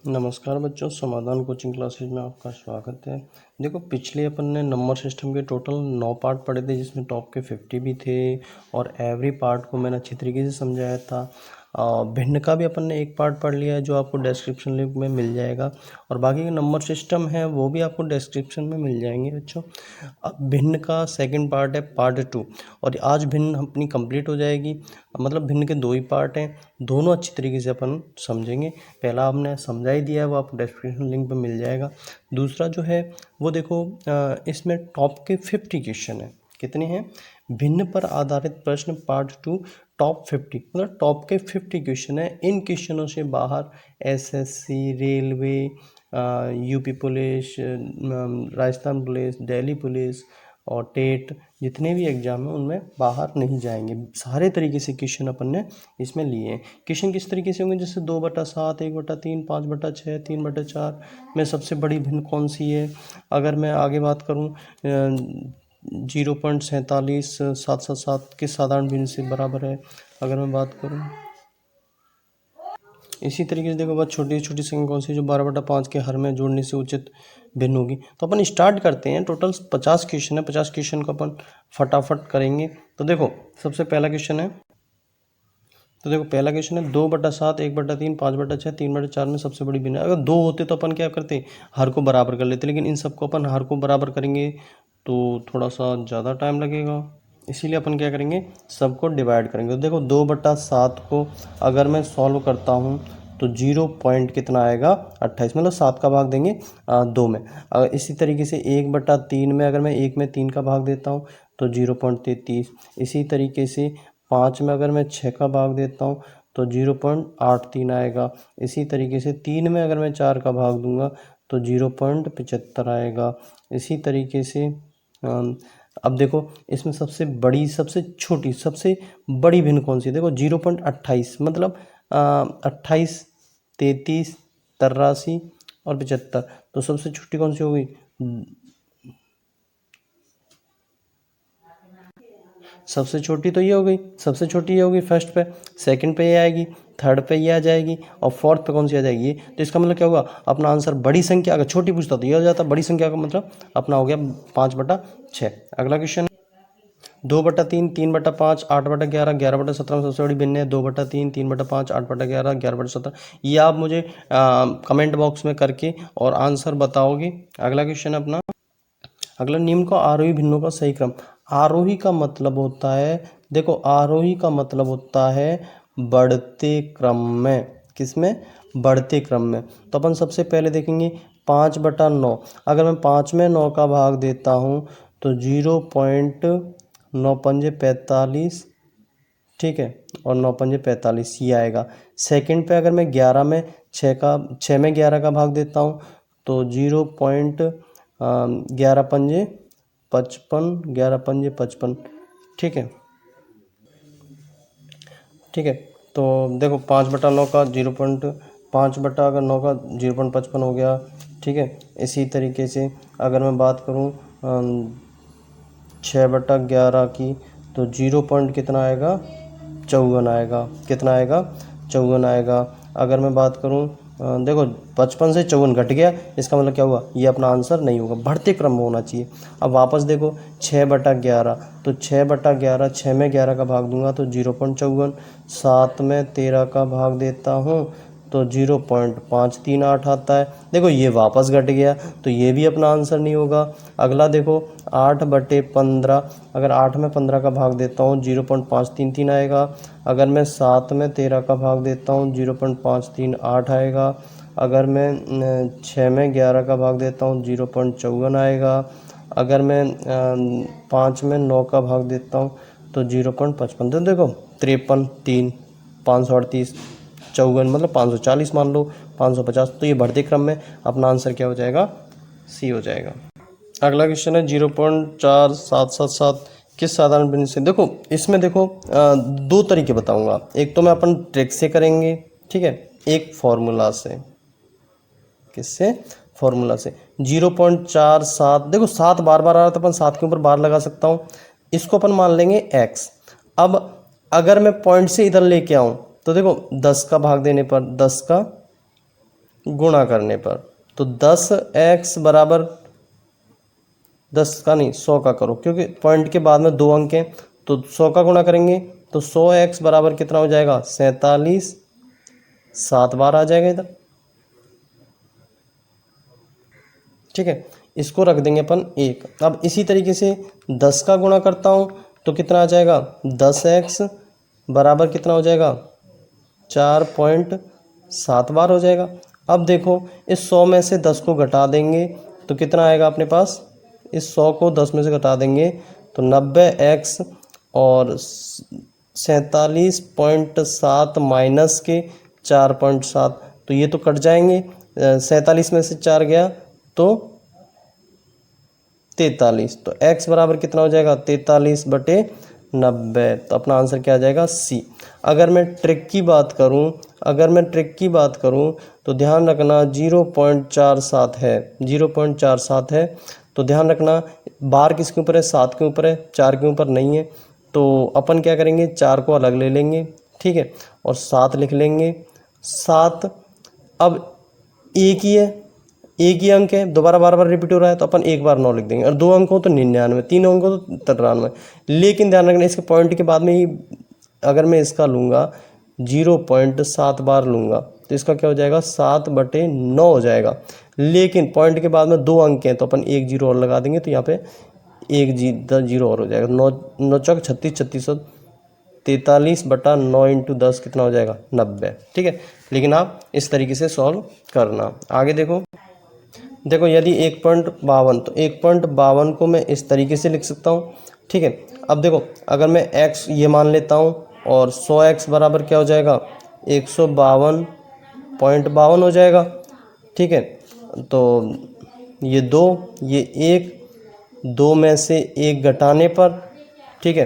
नमस्कार बच्चों, समाधान कोचिंग क्लासेज में आपका स्वागत है। देखो, पिछले अपन ने नंबर सिस्टम के टोटल 9 पार्ट पढ़े थे, जिसमें टॉप के 50 भी थे और एवरी पार्ट को मैंने अच्छी तरीके से समझाया था। भिन्न का भी अपन ने एक पार्ट पढ़ लिया है, जो आपको डिस्क्रिप्शन लिंक में मिल जाएगा, और बाकी के नंबर सिस्टम है वो भी आपको डिस्क्रिप्शन में मिल जाएंगे बच्चों। अब भिन्न का सेकंड पार्ट है पार्ट 2, और आज भिन्न अपनी कंप्लीट हो जाएगी। मतलब भिन्न के 2 ही पार्ट हैं, दोनों अच्छी तरीके से अपन समझेंगे। पहला हमने समझा ही दिया है, वो आपको डिस्क्रिप्शन लिंक पे मिल जाएगा। दूसरा जो है वो देखो, इसमें टॉप के 50 क्वेश्चन हैं। कितने हैं? भिन्न पर आधारित प्रश्न पार्ट 2 टॉप 50, मतलब टॉप के 50 क्वेश्चन है। इन क्वेश्चनों से बाहर SSC, railway, UP police, Rajasthan police, Delhi police और टेट, जितने भी एग्जाम हैं उनमें बाहर नहीं जाएंगे। सारे तरीके से क्वेश्चन अपन ने इसमें लिए हैं। क्वेश्चन किस तरीके से होंगे? जैसे 2/7, 1/3, 5/6, 3/4 में सबसे बड़ी भिन्न कौन सी है? अगर मैं आगे बात करूं, 0.47 777 किस साधारण भिन्न से बराबर है? अगर मैं बात करूं इसी तरीके से, देखो बात, छोटी छोटी संख्या कौन सी जो 12/5 के हर में जोड़ने से उचित भिन्न होगी? तो अपन स्टार्ट करते हैं। टोटल 50 क्वेश्चन है, 50 क्वेश्चन को अपन फटाफट करेंगे। तो देखो, सबसे पहला क्वेश्चन है, तो देखो पहला क्वेश्चन है 2/7, 1/3, 5/6, 3/4 में सबसे बड़ी भिन्न। अगर 2 होते तो अपन क्या करते? हर को बराबर कर लेते, लेकिन इन सबको अपन हर को बराबर करेंगे तो थोड़ा सा ज़्यादा टाइम लगेगा, इसीलिए अपन क्या करेंगे, सबको डिवाइड करेंगे। तो देखो 2/7 को अगर मैं सॉल्व करता हूँ तो 0 पॉइंट कितना आएगा? 28, मतलब 7 का भाग देंगे 2 में। इसी तरीके से 1/3 में अगर मैं 1 में 3 का भाग देता हूँ तो 0.33। इसी तरीके से 5 में अगर मैं 6 का भाग देता हूँ तो 0.83 आएगा। इसी तरीके से 3 में अगर मैं 4 का भाग दूंगा तो 0.75 आएगा। इसी तरीके से अब देखो, इसमें सबसे बड़ी, सबसे छोटी, सबसे बड़ी भिन्न कौन सी है? देखो 0.28, मतलब 28, 33, 83 और 75। तो सबसे छोटी कौन सी होगी? सबसे छोटी तो ये हो गई, सबसे छोटी ये होगी फर्स्ट पे, सेकंड पे ये आएगी, थर्ड पे ये आ जाएगी, और फोर्थ पे कौन सी आ जाएगी? ये। तो इसका मतलब क्या हुआ? अपना आंसर बड़ी संख्या, अगर छोटी पूछता तो ये हो जाता, बड़ी संख्या का मतलब अपना हो गया 5/6। अगला क्वेश्चन, 2/3, 3/5, 8/11, 11/17 में सबसे बड़ी भिन्न है 2/3, 3/5, 8/11, 11/17। ये आप मुझे कमेंट बॉक्स में करके और आंसर बताओगे। अगला क्वेश्चन अपना, अगला, निम्न को आरोही भिन्नों का सही क्रम। आरोही का मतलब होता है, देखो आरोही का मतलब होता है बढ़ते क्रम में। किसमें? बढ़ते क्रम में। तो अपन सबसे पहले देखेंगे 5/9। अगर मैं 5 में 9 का भाग देता हूँ तो 0.9×5=45, ठीक है, और 9×5=45 ये आएगा। सेकंड पे अगर मैं 11 में 6 में 11 का भाग देता हूँ तो 0.11×5=55, 11×5=55, ठीक है, ठीक है। तो देखो 5/9 का 0.5/9 का 0.55 हो गया, ठीक है। इसी तरीके से अगर मैं बात करूँ 6/11 की, तो 0 पॉइंट कितना आएगा? 54 आएगा। कितना आएगा? 54 आएगा। अगर मैं बात करूं, देखो 55 से 54 घट गया, इसका मतलब क्या हुआ? ये अपना आंसर नहीं होगा, बढ़ते क्रम में होना चाहिए। अब वापस देखो 6/11, तो 6/11, 6 में 11 का भाग दूंगा तो 0.54, 7 में 13 का भाग देता हूँ तो 0.538 आता है। देखो ये वापस घट गया, तो ये भी अपना आंसर नहीं होगा। अगला देखो 8/15, अगर 8 में 15 का भाग देता हूँ 0.533 आएगा। अगर मैं 7 में 13 का भाग देता हूँ 0.538 आएगा। अगर मैं 6 में 11 का भाग देता हूँ 0.54 आएगा। अगर मैं 5 में 9 का भाग देता हूँ तो 0.55। तो देखो 53, 3, 538, 54, मतलब 540 मान लो, 550। तो ये बढ़ते क्रम में अपना आंसर क्या हो जाएगा? सी हो जाएगा। अगला क्वेश्चन है 0.4777 किस साधारण भिन्न से? देखो इसमें देखो 2 तरीके बताऊंगा। एक तो मैं अपन ट्रिक से करेंगे, ठीक है, एक फॉर्मूला से। किससे? फॉर्मूला से। 0.47, देखो 7 बार बार आ रहा है तो अपन 7 के ऊपर बार लगा सकता हूँ। इसको अपन मान लेंगे x। अब अगर मैं पॉइंट से इधर लेके आऊँ तो देखो 10 का भाग देने पर 10 का गुणा करने पर, तो 10x बराबर 10 का नहीं 100 का करो, क्योंकि पॉइंट के बाद में 2 अंक हैं, तो 100 का गुणा करेंगे तो 100x बराबर कितना हो जाएगा 47, 7 बार आ जाएगा इधर। ठीक है, इसको रख देंगे अपन 1। अब इसी तरीके से 10 का गुणा करता हूँ तो कितना आ जाएगा 10x बराबर कितना हो जाएगा 4.7 बार हो जाएगा। अब देखो इस 100 में से 10 को घटा देंगे तो कितना आएगा अपने पास, इस 100 को 10 में से घटा देंगे तो 90x और 47.7 माइनस के 4.7, तो ये तो कट जाएंगे, 47 में से 4 गया तो 43, तो x बराबर कितना हो जाएगा 43/90, तो अपना आंसर क्या आ जाएगा सी। अगर मैं ट्रिक की बात करूं तो ध्यान रखना 0.47 है, 0.47 है, तो ध्यान रखना बार किसके ऊपर है 7 के ऊपर है, 4 के ऊपर नहीं है, तो अपन क्या करेंगे 4 को अलग ले लेंगे, ठीक है, और 7 लिख लेंगे 7। अब एक ही अंक है, दोबारा बार बार रिपीट हो रहा है, तो अपन एक बार 9 लिख देंगे, और 2 अंक हो तो 99, 3 अंक हो तो 93। लेकिन ध्यान रखना इसके पॉइंट के बाद में ही अगर मैं इसका लूँगा 0.7 बार लूँगा तो इसका क्या हो जाएगा 7/9 हो जाएगा। लेकिन पॉइंट के बाद में 2 अंक हैं तो अपन 1 जीरो और लगा देंगे, तो यहाँ पे 1 जीरो और हो जाएगा। 9 चौक 36, 43/9 × 10 कितना हो जाएगा 90। ठीक है, लेकिन आप इस तरीके से सॉल्व करना। आगे देखो यदि 1.52 तो 1.52 को मैं इस तरीके से लिख सकता हूँ। ठीक है, अब देखो अगर मैं x ये मान लेता हूँ और 100x बराबर क्या हो जाएगा 152.52 हो जाएगा। ठीक है, तो ये 2 ये 1, 2 में से 1 घटाने पर, ठीक है,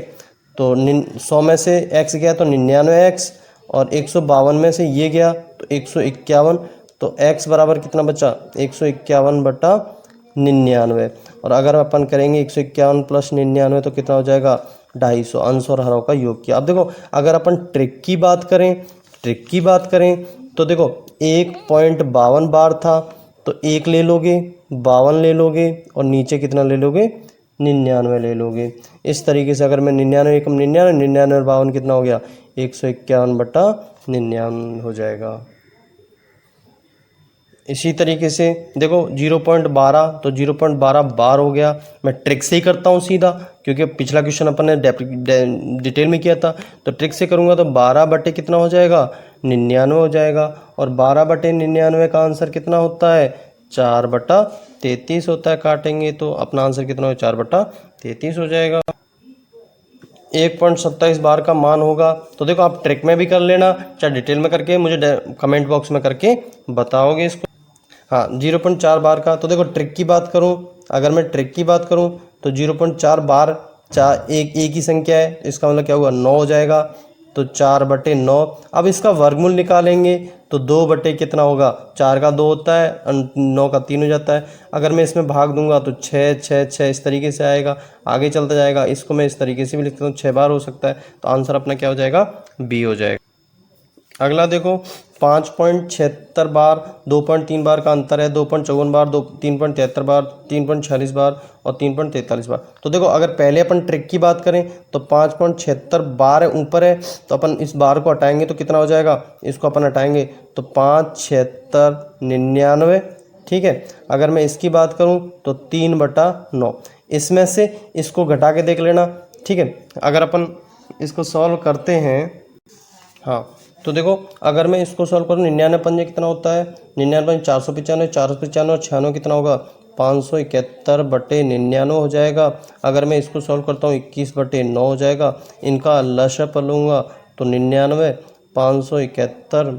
तो 100 में से x गया तो 99x, और 152 में से ये गया तो 151, तो x बराबर कितना बचा 151/99। और अगर अपन करेंगे 151 + 99 तो कितना हो जाएगा 250, अंश और हरों का योग किया। अब देखो अगर अपन ट्रिक की बात करें तो देखो 1.52 बार था तो 1 ले लोगे, 52 ले लोगे, और नीचे कितना ले लोगे 99 ले लोगे। इस तरीके से अगर मैं 99 एकम 99, 99 और 52 कितना हो गया 151/99 हो जाएगा। इसी तरीके से देखो 0.12 तो 0.12 बार हो गया। मैं ट्रिक से ही करता हूँ सीधा, क्योंकि पिछला क्वेश्चन अपन ने डिटेल में किया था, तो ट्रिक से करूँगा तो 12 बटे कितना हो जाएगा 99 हो जाएगा, और 12/99 का आंसर कितना होता है 4/33 होता है। काटेंगे तो अपना आंसर कितना हो 4/33 हो जाएगा। 1.27 बार का मान होगा। तो देखो आप ट्रिक में भी कर लेना, चाहे डिटेल में करके मुझे कमेंट बॉक्स में करके बताओगे इसको। हाँ 0.4 बार का, तो देखो ट्रिक की बात करूँ, अगर मैं ट्रिक की बात करूँ तो 0.4 बार एक ही संख्या है, इसका मतलब क्या हुआ 9 हो जाएगा, तो 4/9। अब इसका वर्गमूल निकालेंगे तो 2 बटे कितना होगा 4 का 2 होता है, 9 का 3 हो जाता है। अगर मैं इसमें भाग दूंगा तो 6 6 6 इस तरीके से आएगा, आगे चलता जाएगा। इसको मैं इस तरीके से भी लिखता हूँ 6 बार हो सकता है, तो आंसर अपना क्या हो जाएगा बी हो जाएगा। अगला देखो 5.76 बार, 2.3 बार का अंतर है, 2.54 बार, 3.73 बार, 3.46 बार और 3.43 बार। तो देखो अगर पहले अपन ट्रिक की बात करें तो 5.76 बार ऊपर है, तो अपन इस बार को हटाएंगे तो कितना हो जाएगा, इसको अपन हटाएंगे तो 5 76 99। ठीक है, अगर मैं इसकी बात करूं तो 3/9। इसमें से इसको घटा के देख लेना। ठीक है, अगर अपन इसको सॉल्व करते हैं, हाँ तो देखो अगर मैं इसको सॉल्व करूँ 99 पंजे कितना होता है 99 495, 495 और 96 कितना होगा 571/99 हो जाएगा। अगर मैं इसको सॉल्व करता हूँ 21/9 हो जाएगा। इनका लसागु लूँगा तो 99 571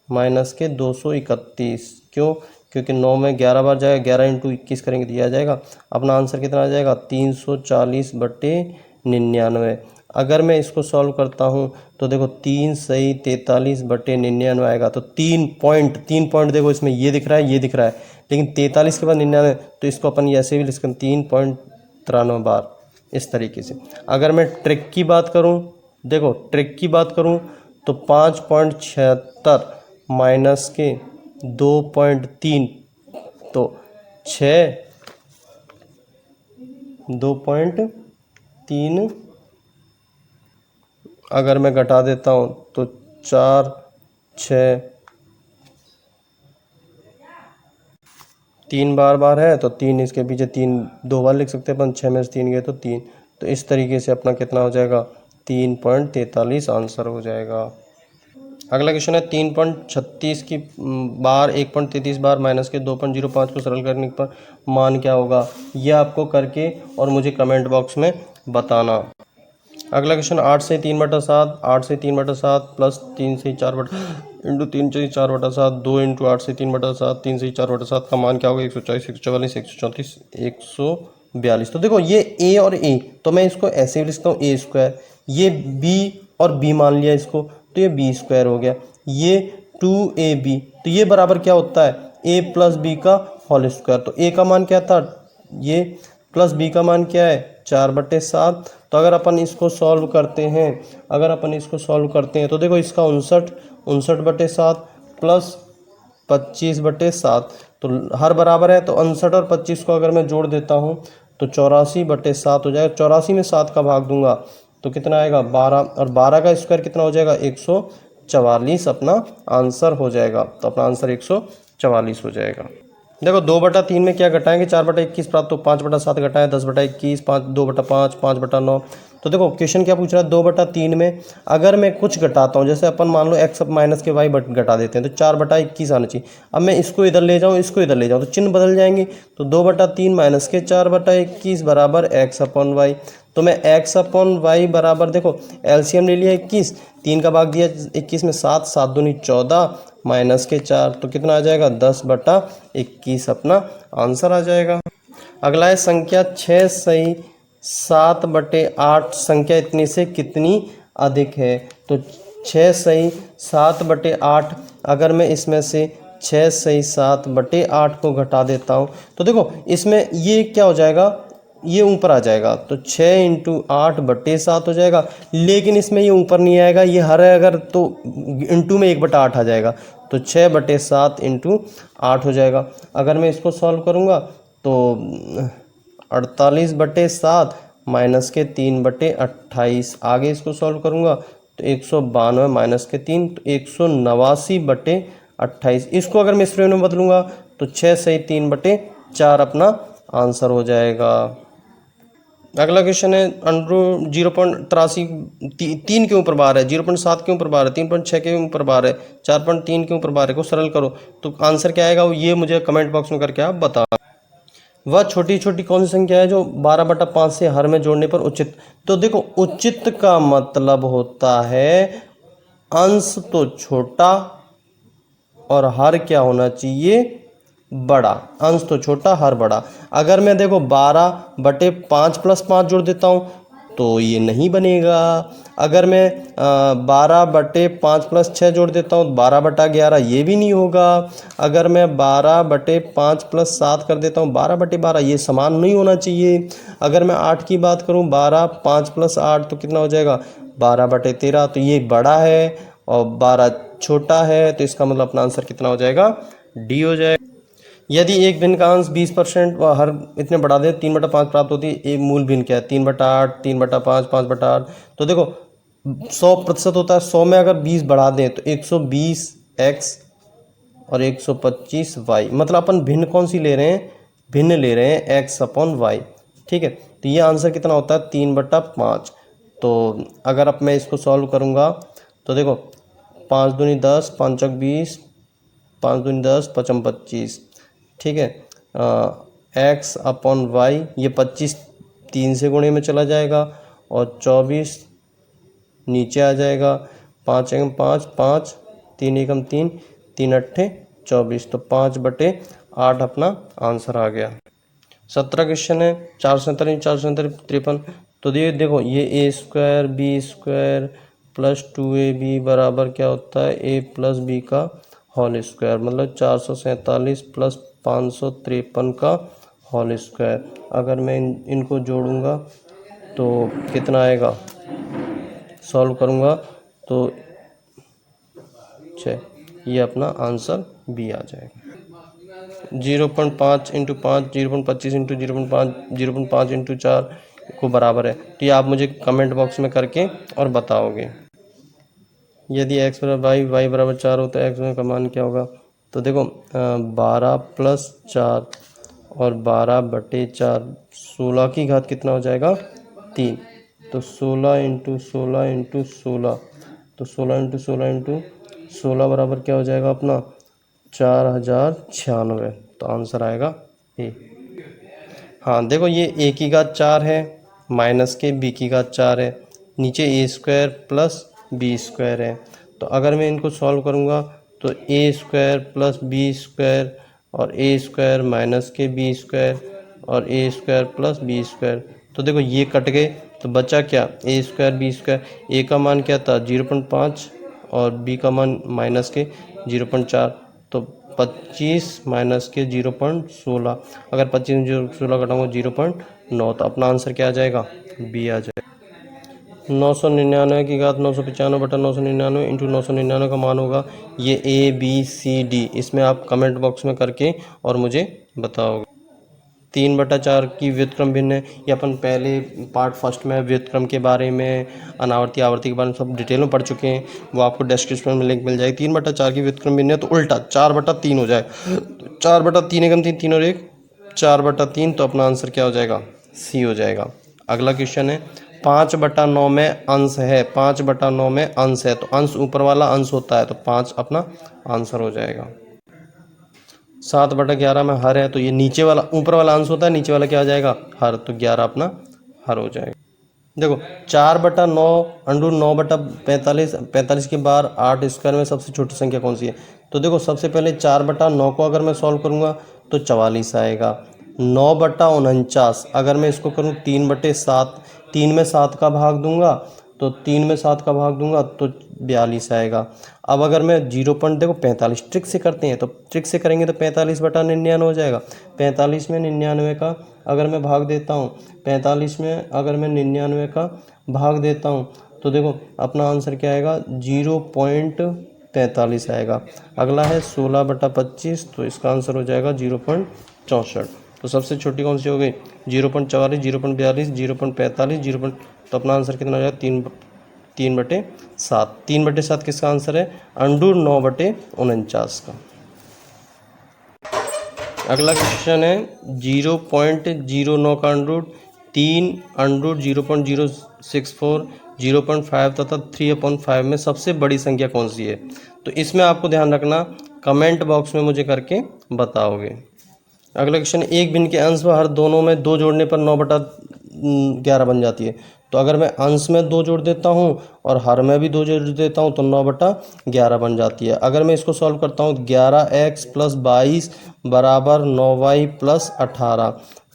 माइनस के 231। क्यों, क्योंकि 9 में 11 बार जाएगा, 11 × 21 करेंगे दिया जाएगा। अपना आंसर कितना आ जाएगा 340/99। अगर मैं इसको सॉल्व करता हूँ तो देखो 3 सही 43/99 आएगा। तो 3 पॉइंट देखो इसमें ये दिख रहा है, ये दिख रहा है, लेकिन 43 के बाद 99, तो इसको अपन ऐसे भी लिख सकते हैं 3.93 बार इस तरीके से। अगर मैं ट्रिक की बात करूँ, देखो ट्रिक की बात करूँ तो 5.76 माइनस के 2.3, तो 6 2.3 अगर मैं घटा देता हूँ तो 4 6 3 बार है तो 3, इसके पीछे 3 2 बार लिख सकते हैं अपन, 6 में से 3 गए तो 3। तो इस तरीके से अपना कितना हो जाएगा, 3.43 आंसर हो जाएगा। अगला क्वेश्चन है 3.36 की बार 1.33 बार माइनस के 2.05 को सरल करने पर मान क्या होगा, यह आपको करके और मुझे कमेंट बॉक्स में बताना। अगला क्वेश्चन 8 से 3/7, 8 से 3/7 प्लस 3 से 4 इंटू 3 से 4/7, 2 इंटू 8 से 3/7, 3 से 4/7 का मान क्या होगा, 140, 144, 134, 142। तो देखो ये ए और ए, तो मैं इसको ऐसे भी लिखता हूँ ए स्क्वायर, ये बी और बी मान लिया इसको, तो ये बी स्क्वायर हो गया, ये 2ab, तो ये बराबर क्या होता है, ए प्लस बी का होल स्क्वायर। तो ए का मान क्या था, ये प्लस बी का मान क्या है, 4/7। तो अगर अपन इसको सॉल्व करते हैं, तो देखो इसका 59/7 प्लस 25/7, तो हर बराबर है, तो 59 और 25 को अगर मैं जोड़ देता हूँ तो 84/7 हो जाएगा। 84 में 7 का भाग दूंगा तो कितना आएगा, 12, और 12 का स्क्वायर कितना हो जाएगा, 144 अपना आंसर हो जाएगा। तो अपना आंसर 144 हो जाएगा। देखो 2/3 में क्या घटाएंगे, 4/21 प्राप्त, तो 5/7 घटाएं 10/21, 2/5, 5/9। तो देखो क्वेश्चन क्या पूछ रहा है, 2/3 में अगर मैं कुछ घटाता हूँ, जैसे अपन मान लो x माइनस के y घटा देते हैं, तो 4/21 आना चाहिए। अब मैं इसको इधर ले जाऊँ, इसको इधर ले जाऊँ, तो चिन्ह बदल जाएंगे। तो 2/3 माइनस के 4/21 बराबर x/y। तो मैं x/y बराबर, देखो एलसीएम ले लिया 21, 3 का भाग दिया 21 में 7, 7 दूनी 14 माइनस के 4, तो कितना आ जाएगा, 10/21 अपना आंसर आ जाएगा। अगला है संख्या 6 सही 7/8 संख्या इतनी से कितनी अधिक है। तो 6 सही 7/8, अगर मैं इसमें से 6 सही 7/8 को घटा देता हूँ, तो देखो इसमें ये क्या हो जाएगा, ये ऊपर आ जाएगा, तो 6 इंटू 8/7 हो जाएगा। लेकिन इसमें ये ऊपर नहीं आएगा, ये हर है अगर, तो इंटू में 1/8 आ जाएगा, तो 6/7 इंटू 8 हो जाएगा। अगर मैं इसको सॉल्व करूँगा तो 48/7 माइनस के 3/28, आगे इसको सॉल्व करूँगा तो 192 माइनस के 3, तो 189/28। इसको अगर मैं इस में बदलूँगा तो 6 सही 3/4 अपना आंसर हो जाएगा। अगला क्वेश्चन है अंडर 0.83 3 के ऊपर बार है, 0.7 के ऊपर बार है, 3.6 के ऊपर बार है, 4.3 के ऊपर बार है, को सरल करो। तो आंसर क्या आएगा, ये मुझे कमेंट बॉक्स में करके आप बता। वह छोटी छोटी कौन सी संख्या है जो 12/5 से हर में जोड़ने पर उचित। तो देखो उचित का मतलब होता है अंश तो छोटा और हर क्या होना चाहिए, बड़ा। अंश तो छोटा हर बड़ा। अगर मैं देखो 12/5 प्लस 5 जोड़ देता हूँ तो ये नहीं बनेगा। अगर मैं 12/5 प्लस 6 जोड़ देता हूँ 12/11, ये भी नहीं होगा। अगर मैं 12/5 प्लस 7 कर देता हूँ 12/12, ये समान नहीं होना चाहिए। अगर मैं 8 की बात करूँ 12 5 प्लस 8 तो कितना हो जाएगा 12/13, तो ये बड़ा है और 12 छोटा है, तो इसका मतलब अपना आंसर कितना हो जाएगा, डी हो जाएगा। यदि एक भिन्न का अंश 20% व हर इतने बढ़ा दे 3/5 प्राप्त होती है। एक मूल भिन्न क्या है, 3/8, 3/5, 5/8। तो देखो 100% होता है, 100 में अगर 20 बढ़ा दें तो 120x और 125y, मतलब अपन भिन्न कौन सी ले रहे हैं, भिन्न ले रहे हैं x/y। ठीक है, तो ये आंसर कितना होता है 3/5। तो अगर अब मैं इसको सॉल्व करूँगा तो देखो 5 दूनी 10, 5 चौक 20, 5 दूनी 10, 5 25। ठीक है, x/y, ये 25 3 से गुणे में चला जाएगा और 24 नीचे आ जाएगा। 5 एकम 5, 5 3 एकम 3, 3 अट्ठे 24, तो 5/8 अपना आंसर आ गया। 17 क्वेश्चन है 447, 453। तो देखो ये a square B square plus 2ab बराबर क्या होता है, a प्लस बी का होल स्क्वायर, मतलब 447 प्लस 553 का होल स्क्वायर। अगर मैं इनको जोड़ूंगा तो कितना आएगा, सॉल्व करूंगा तो 6 ये अपना आंसर बी आ जाएगा। 0.5 इंटू 5 0.25 इंटू 0.5 0.5 इंटू 4 को बराबर है। तो ये आप मुझे कमेंट बॉक्स में करके और बताओगे। यदि x बराबर y बराबर 4 हो तो x का मान क्या होगा? तो देखो 12 प्लस 4 और 12/4 16 की घात कितना हो जाएगा? 3। तो 16 इंटू 16 इंटू 16, तो 16 इंटू 16 इंटू 16 बराबर क्या हो जाएगा अपना? 4096। तो आंसर आएगा ए। हाँ देखो, ये ए की घात 4 है माइनस के बी की घात 4 है, नीचे ए स्क्वायर प्लस बी स्क्वायर है। तो अगर मैं इनको सॉल्व करूँगा तो ए स्क्वायर प्लस बी स्क्वायर और ए स्क्वायर माइनस के बी स्क्वायर और ए स्क्वायर प्लस बी स्क्वायर, तो देखो ये कट गए तो बचा क्या? ए स्क्वायर बी स्क्वायर। ए का मान क्या था? 0.5 और बी का मान माइनस के 0.4, तो 25 माइनस के 0.16। अगर 25 में 0.16 घटाऊंगा 0.9, तो अपना आंसर क्या आ जाएगा? बी आ जाएगा। 999 की घात 995/999 इंटू 999 का मान होगा ये ए बी सी डी। इसमें आप कमेंट बॉक्स में करके और मुझे बताओगे। 3/4 की व्युत्क्रम भिन्न है। ये अपन पहले पार्ट फर्स्ट में व्युत्क्रम के बारे में, अनावर्ती आवर्ती के बारे में सब डिटेल में पढ़ चुके हैं, वो आपको डिस्क्रिप्शन में लिंक मिल जाएगी। 3/4 की व्युत्क्रम भिन्न है तो उल्टा 4/3 हो जाए। 4/3 एकम 3 3 और 1 4/3, तो अपना आंसर क्या हो जाएगा? सी हो जाएगा। अगला क्वेश्चन है 5/9 में अंश है। 5/9 में अंश है तो अंश ऊपर वाला अंश होता है, तो 5 अपना आंसर हो जाएगा। 7/11 में हर है तो ये नीचे वाला ऊपर वाला अंश होता है, नीचे वाला क्या आ जाएगा? हर, तो 11 अपना हर हो जाएगा। देखो 4/9 अंडू 9/45, 45 के बार 8 स्क्वायर में सबसे छोटी संख्या कौन सी है? तो देखो सबसे पहले 4/9 को अगर मैं सॉल्व करूंगा तो 44 आएगा। 9/49 अगर मैं इसको करूँ 3/7, 3 में 7 का भाग दूंगा तो 3 में 7 का भाग दूंगा तो 42 आएगा। अब अगर मैं 45 ट्रिक से करते हैं तो ट्रिक से करेंगे तो 45/99 हो जाएगा। 45 में 99 का अगर मैं भाग देता हूँ, 45 में अगर मैं 99 का भाग देता हूँ तो देखो अपना आंसर क्या आएगा? 0.45 आएगा। अगला है 16/25, तो इसका आंसर हो जाएगा 0.64। तो सबसे छोटी कौन सी हो गई? 0.44, 0.42, 0.45, 0. तो अपना आंसर कितना हो जाएगा? 3/7। 3/7 किसका आंसर है? अंडू 9/49 का। अगला क्वेश्चन है 0.09 का अंडरूट 3 अंडरूट 0.064, 0.5 तथा 3/5 में सबसे बड़ी संख्या कौन सी है? तो इसमें आपको ध्यान रखना, कमेंट बॉक्स में मुझे करके बताओगे। अगला क्वेश्चन, एक भिन्न के अंश व हर दोनों में 2 जोड़ने पर 9/11 बन जाती है। तो अगर मैं अंश में 2 जोड़ देता हूँ और हर में भी 2 जोड़ देता हूँ तो 9/11 बन जाती है। अगर मैं इसको सॉल्व करता हूँ 11x + 22 बराबर 9y + 18,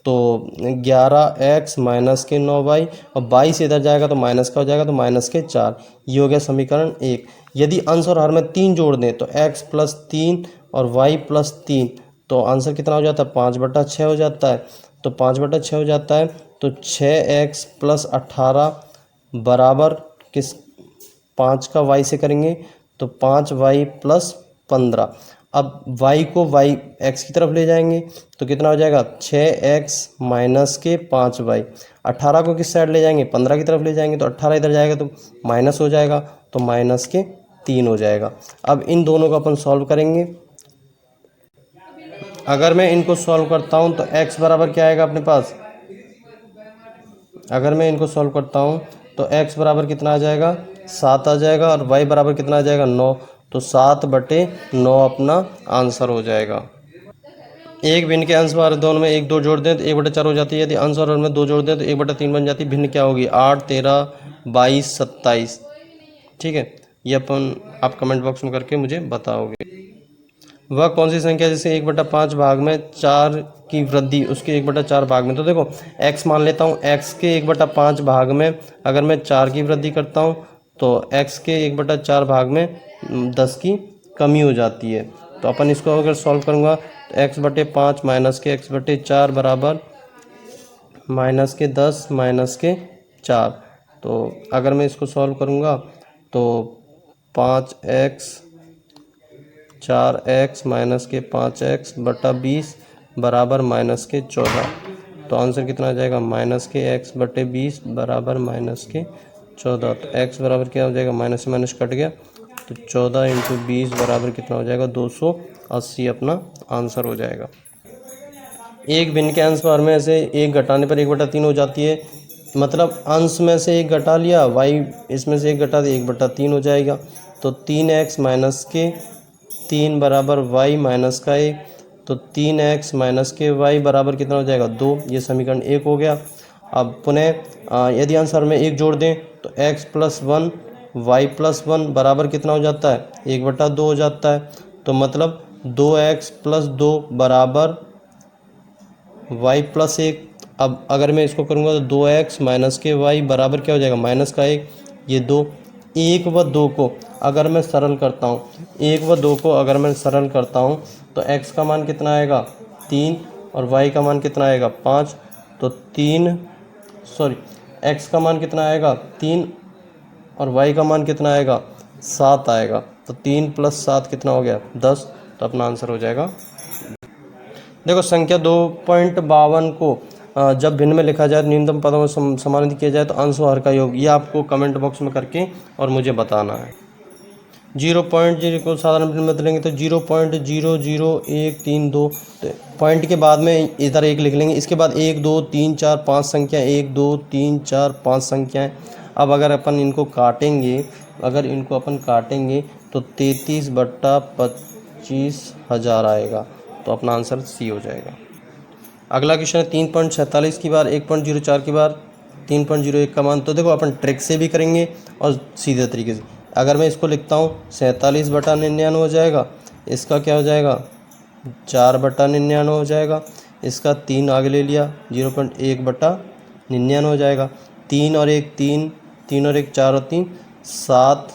तो 11x माइनस के 9y और 22 इधर जाएगा तो माइनस का हो जाएगा, तो -4। ये हो गया समीकरण 1। यदि अंश और हर में 3 जोड़ दें तो x + 3 और y + 3, तो आंसर कितना हो जाता है? 5/6 हो जाता है। तो 5/6 हो जाता है तो 6x + 18 बराबर किस 5 का y से करेंगे तो 5y + 15। अब y को x की तरफ ले जाएंगे तो कितना हो जाएगा? 6x माइनस के 5y। 18 को किस साइड ले जाएंगे? 15 की तरफ ले जाएंगे तो 18 इधर जाएगा तो माइनस हो जाएगा, तो -3 हो जाएगा। अब इन दोनों को अपन सॉल्व करेंगे। अगर मैं इनको सॉल्व करता हूं तो x बराबर क्या आएगा अपने पास? अगर मैं इनको सॉल्व करता हूं तो x बराबर कितना आ जाएगा? 7 आ जाएगा और y बराबर कितना आ जाएगा? 9। तो 7/9 अपना आंसर हो जाएगा। एक भिन्न के अंश और दोनों में 1 2 जोड़ दें तो 1/4 हो जाती है। यदि अंश और हर में 2 जोड़ दें तो 1/3 बन जाती है। भिन्न क्या होगी? 8 13 22 27। ठीक है, ये अपन आप कमेंट बॉक्स में करके मुझे बताओगे। वह कौन सी संख्या जिसे 1/5 भाग में 4 की वृद्धि उसके 1/4 भाग में? तो देखो x मान लेता हूँ, x के 1/5 भाग में अगर मैं 4 की वृद्धि करता हूँ तो x के 1/4 भाग में 10 की कमी हो जाती है। तो अपन इसको अगर सॉल्व करूँगा तो x/5 माइनस के x/4 बराबर -10 -4। तो अगर मैं इसको सॉल्व करूँगा तो 5x 4x माइनस के 5x बटा 20 बराबर माइनस के 14। तो आंसर कितना आ जाएगा, माइनस के x बटे 20 बराबर माइनस के 14। तो x बराबर क्या हो जाएगा, माइनस से माइनस कट गया, तो 14 इंटू 20 बराबर कितना हो जाएगा, 280 अपना आंसर हो जाएगा। एक भिन्न के अंश में से एक घटाने पर 1/3 हो जाती है, मतलब अंश में से एक घटा लिया, y इसमें से एक घटा दिया, 1/3 हो जाएगा। तो 3x माइनस के 3 बराबर y माइनस का 1, तो 3x माइनस के y बराबर कितना हो जाएगा, 2। ये समीकरण 1 हो गया। अब पुनः यदि आंसर में 1 जोड़ दें तो x प्लस 1 y प्लस 1 बराबर कितना हो जाता है, 1/2 हो जाता है। तो मतलब 2x प्लस 2 बराबर y प्लस 1। अब अगर मैं इसको करूँगा तो 2x माइनस के y बराबर क्या हो जाएगा, माइनस का 1। ये 2, 1 व 2 को अगर मैं सरल करता हूँ, 1 व 2 को अगर मैं सरल करता हूँ तो x का मान कितना आएगा, 3, और y का मान कितना आएगा, 5। तो x का मान कितना आएगा, 3, और y का मान कितना आएगा, 7 आएगा। तो 3 + 7 कितना हो गया, 10। तो अपना आंसर हो जाएगा। देखो संख्या 2.52 को जब भिन्न में लिखा जाए, न्यूनतम पदों में समानित किया जाए तो अंश व हर का योग, ये आपको कमेंट बॉक्स में करके और मुझे बताना है। 0.0 को साधारण भिन्न में बदलेंगे तो 0.00132, तो पॉइंट के बाद में इधर 1 लिख लेंगे। इसके बाद 1 2 3 4 5 संख्या, 1 2 3 4 5 संख्याएँ। अब अगर अपन इनको काटेंगे, तो 33/25,000 आएगा। तो अपना आंसर सी हो जाएगा। अगला क्वेश्चन है 3.47 की बार 1.04 की बार 3.01 का मान। तो देखो अपन ट्रिक से भी करेंगे और सीधे तरीके से। अगर मैं इसको लिखता हूँ 47/99 हो जाएगा, इसका क्या हो जाएगा, 4/99 हो जाएगा, इसका 3 आगे ले लिया, 0.1/99 हो जाएगा। 3 और 1 3, 3 और 1 4 और 3 7,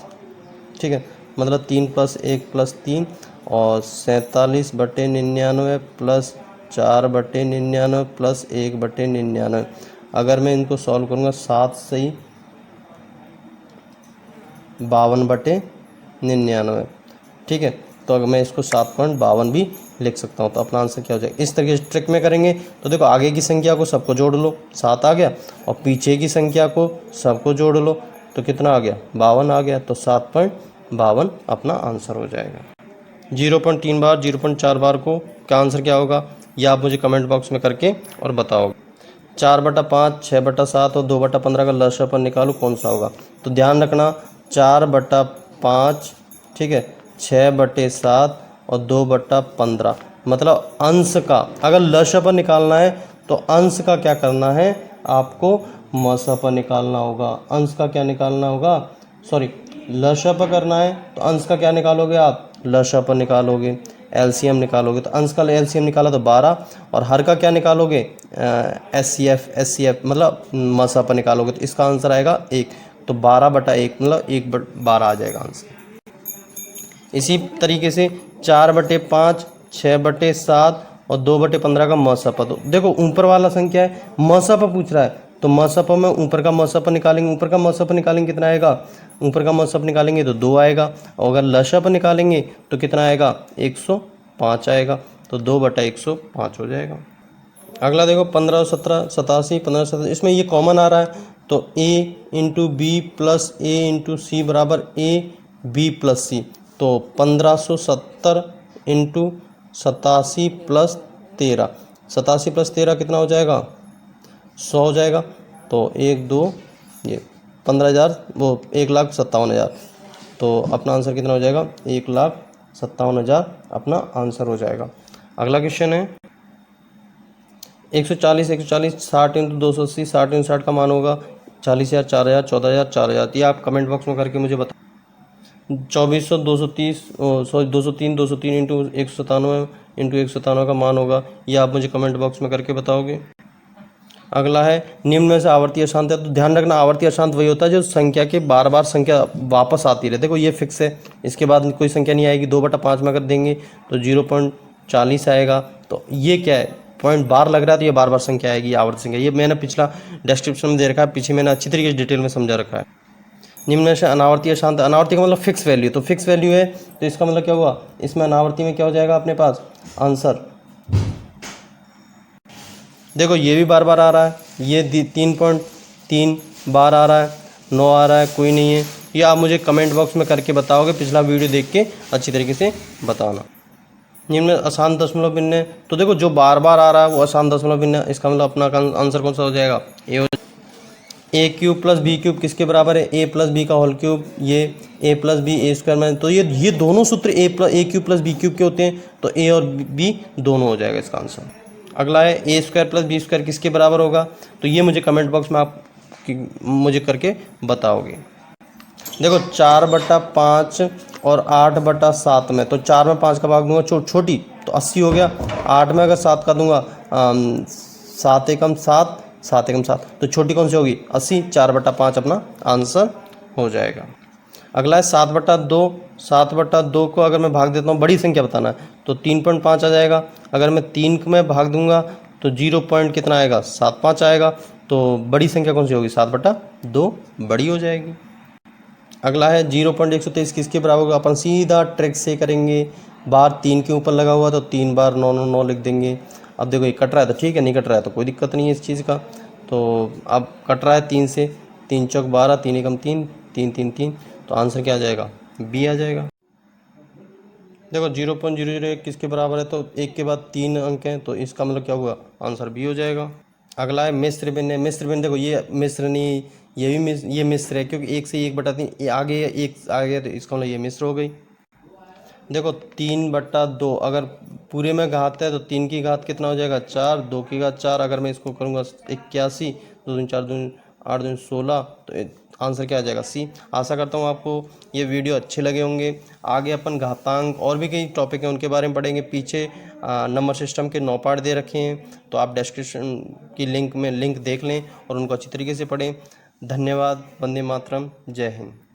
ठीक है, मतलब 3 + 1 + 3, और 47/99 + 4/99 + 1/99। अगर मैं इनको सॉल्व करूँगा, 7 सही 52/99, ठीक है। तो अगर मैं इसको 7.52 भी लिख सकता हूँ। तो अपना आंसर क्या हो जाएगा, इस तरीके से ट्रिक में करेंगे। तो देखो आगे की संख्या को सबको जोड़ लो, 7 आ गया, और पीछे की संख्या को सबको जोड़ लो, तो कितना आ गया, 52 आ गया। तो 7.52 अपना आंसर हो जाएगा। 0.3 बार 0.4 बार को क्या आंसर क्या होगा, यह आप मुझे कमेंट बॉक्स में करके और बताओगे। 4/5, 6/7 और 2/15 का लसाअ निकालो, कौन सा होगा। तो ध्यान रखना 4/5, ठीक है, 6/7 और 2/15, मतलब अंश का अगर लसाअ निकालना है तो अंश का क्या करना है, आपको मसाअ निकालना होगा। अंश का क्या निकालना होगा, लसाअ करना है तो अंश का क्या निकालोगे आप, लसाअ निकालोगे, एलसीएम निकालोगे। तो अंश का एलसीएम निकाला तो 12, और हर का क्या निकालोगे, एचसीएफ मतलब मसाअ निकालोगे। तो इसका आंसर आएगा 1। तो 12/1 मतलब 1/12 आ जाएगा आंसर। इसी तरीके से 4/5, 6/7 और 2/15 का मसाअ। तो देखो ऊपर वाला संख्या है, मसाअ पूछ रहा है, तो मसाअ में ऊपर का मसाअ निकालेंगे। ऊपर का मसाअ निकालेंगे कितना आएगा, ऊपर का मसाअ निकालेंगे तो 2 आएगा, और अगर लसाअ निकालेंगे तो कितना आएगा, 105 आएगा। तो 2/105 हो जाएगा। अगला देखो 15 17 87 15 17, इसमें ये कॉमन आ रहा है। तो a × b + a × c बराबर a b + c। तो 1570 × 87 + 13, 87 + 13 कितना हो जाएगा, 100 हो जाएगा। तो 1 2 ये 15,000 वो 1,57,000। तो अपना आंसर कितना हो जाएगा, 1,57,000 अपना आंसर हो जाएगा। अगला क्वेश्चन है 140 140 60 × 280 60 × 60 का मान होगा 40,000 4,000 14,000 4,000। ये आप कमेंट बॉक्स में करके मुझे बता। 2400 230 203 203 × 197 × 197 का मान होगा, ये आप मुझे कमेंट बॉक्स में करके बताओगे। अगला है निम्न में से आवर्ती अशांत है। तो ध्यान रखना आवर्ती अशांत वही होता है जो संख्या के बार बार संख्या वापस आती रहे। देखो ये फिक्स है, इसके बाद कोई संख्या नहीं आएगी। 2/5 में अगर देंगे तो 0.40 आएगा। तो ये क्या है, पॉइंट बार लग रहा है तो ये बार बार संख्या आएगी, आवर्ती संख्या। ये मैंने पिछला डिस्क्रिप्शन में दे रखा है, पीछे मैंने अच्छी तरीके से डिटेल में समझा रखा है। निम्न में से अनावर्ती अशांत, अनावर्ती का मतलब फिक्स वैल्यू, तो फिक्स वैल्यू है तो इसका मतलब क्या हुआ, इसमें अनावर्ती में क्या हो जाएगा अपने पास आंसर। देखो ये भी बार बार आ रहा है, ये 3.3 बार आ रहा है, 9 आ रहा है, कोई नहीं है। ये आप मुझे कमेंट बॉक्स में करके बताओगे, पिछला वीडियो देख के अच्छी तरीके से बताना। निम्न में अशांत दशमलव भिन्न है, तो देखो जो बार बार आ रहा है वो अशांत दशमलव भिन्न है, इसका मतलब अपना आंसर कौन सा हो जाएगा, ए क्यूब प्लस बी क्यूब किसके बराबर है, ए प्लस बी का होल क्यूब, ये ए प्लस बी ए स्क्वायर में, तो ये दोनों सूत्र ए क्यूब प्लस बी क्यूब के होते हैं, तो ए और बी दोनों हो जाएगा इसका आंसर। अगला है ए स्क्वायर प्लस बी स्क्वायर किसके बराबर होगा, तो ये मुझे कमेंट बॉक्स में आप मुझे करके बताओगे। देखो 4/5 और 8/7 में, तो 4 में 5 का भाग दूंगा छोटी तो 80 हो गया, 8 में अगर 7 का दूंगा 7 एकम 7, 7 एकम 7, तो छोटी कौन सी होगी 80, 4/5 अपना आंसर हो जाएगा। अगला है 7/2, 7/2 को अगर मैं भाग देता हूँ, बड़ी संख्या बताना है तो 3.5 आ जाएगा, अगर मैं 3 में भाग दूंगा तो 0 पॉइंट कितना आएगा 7.5 आएगा, तो बड़ी संख्या कौन सी होगी 7/2 बड़ी हो जाएगी। अगला है 0.123 किसके बराबर होगा, अपन सीधा ट्रिक से करेंगे, बार 3 के ऊपर लगा हुआ तो 3 बार 9 9 9 लिख देंगे। अब देखो ये कट रहा है तो ठीक है, नहीं कट रहा है तो कोई दिक्कत नहीं है इस चीज़ का, तो अब कट रहा है 3 से, 3 चौक 12, 3 एकम 3, 3 3 3, तो आंसर क्या आ जाएगा बी आ जाएगा। देखो 0.001 किसके बराबर है, तो 1 के बाद 3 अंक हैं, तो इसका मतलब क्या हुआ आंसर बी हो जाएगा। अगला है मिस्र भिन्न है, मिस्र भिन्न, देखो ये मिस्र नहीं, ये भी ये मिस्र है, क्योंकि 1 से 1/3 आगे एक आगे, तो इसका मतलब ये मिस्र हो गई। देखो 3/2 अगर पूरे में घात है तो 3 की घात कितना हो जाएगा 4, 2 की घात 4, अगर मैं इसको करूँगा 81, 2 दूनी 4 दूनी 8 दूनी 16, तो आंसर क्या आ जाएगा सी। आशा करता हूँ आपको ये वीडियो अच्छे लगे होंगे। आगे अपन घातांक और भी कई टॉपिक हैं उनके बारे में पढ़ेंगे, पीछे नंबर सिस्टम के 9 पार्ट दे रखे हैं, तो आप डिस्क्रिप्शन की लिंक देख लें और उनको अच्छी तरीके से पढ़ें। धन्यवाद। वंदे मातरम। जय हिंद।